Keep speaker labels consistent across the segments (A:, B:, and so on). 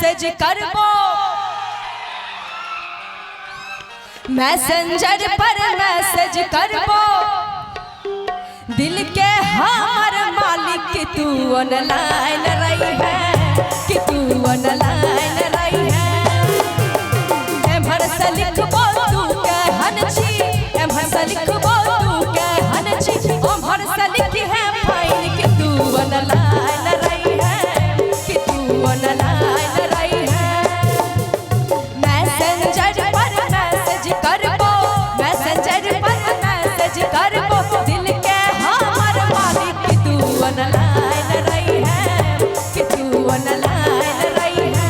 A: Message करबो, messenger पर message करबो, दिल के हमार मालिक कि तू ऑनलाइन रही है, कि तू ऑनलाइन रही है। एम्हर से लिखबो तू कहन छी, एम्हर से लिखबो तू कहन छी, ओम्हर से लिखी है फाइन कि तू ऑनलाइन रही है, कि तू ऑनलाइन रही है। मैसेंजर पर मैसेज करबो, मैसेंजर पर मैसेज करबो, दिल के हमार मालिक कि तू ऑनलाइन रही है, कि तू ऑनलाइन रही है।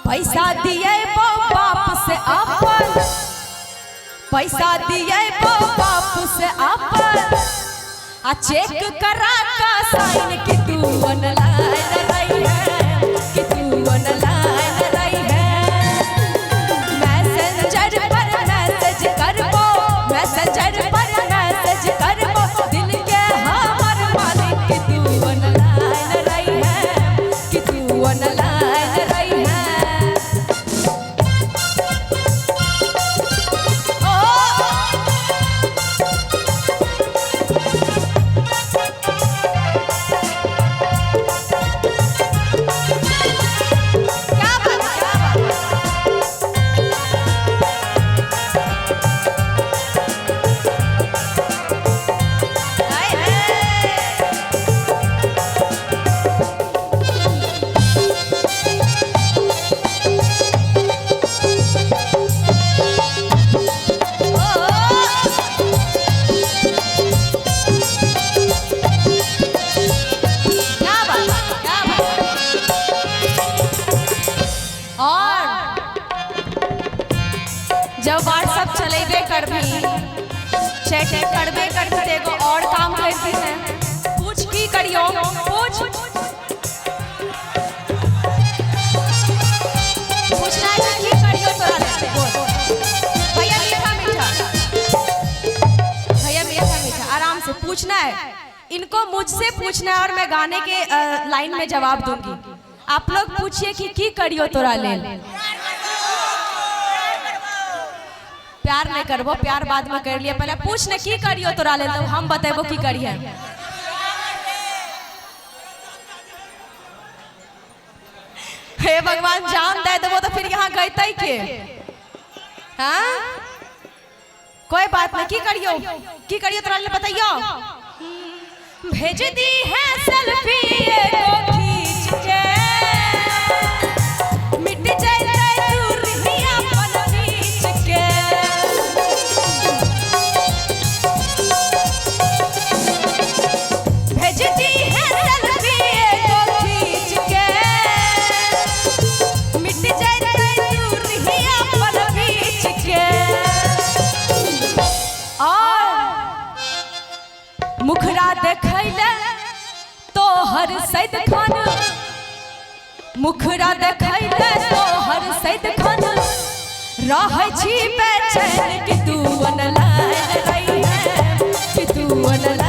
A: पैसा दिए बाप से अपन, पैसा दिए बाप से अपन, आ चेक करा का साइन कि तू ऑनलाइन रही है, कि तू ऑनलाइन रही है। मैसेंजर पर मैसेज करबो, मैसेंजर पर मैसेज करबो, दिल के हमार मालिक कि तू ऑनलाइन रही है, कि तू ऑनलाइन रही है। जब व्हाट्सएप चलेबे करबी, चैटिंग करबे करबी, एगो और काम करबी है, पूछ की करियो, पूछ पूछना है की करियो तोरा लेते बोल। भैया मीठा मीठा, भैया मीठा मीठा, आराम से पूछना है, इनको मुझसे पूछना है और मैं गाने के लाइन में जवाब दूंगी। आप लोग पूछिए कि की करियो तोरा ले। प्यार नहीं करबो, प्यार बाद में कर लिया, पहले पूछ ने की करियो तोरा ले, तो हम बतेबो की करिए। हे भगवान जान दे देबो तो फिर यहाँ गईते के। हाँ कोई बात नहीं, की करियो तोरा ले बताइयो। भेज दी है सेल्फी एगो खींच के, मिट जाए मुखरा देखैले तोहर सैद खान, मुखरा देखैले तोहर सैद खान, रहै छी बेचैन कि तू ऑनलाइन रही है, कि तू ऑनलाइन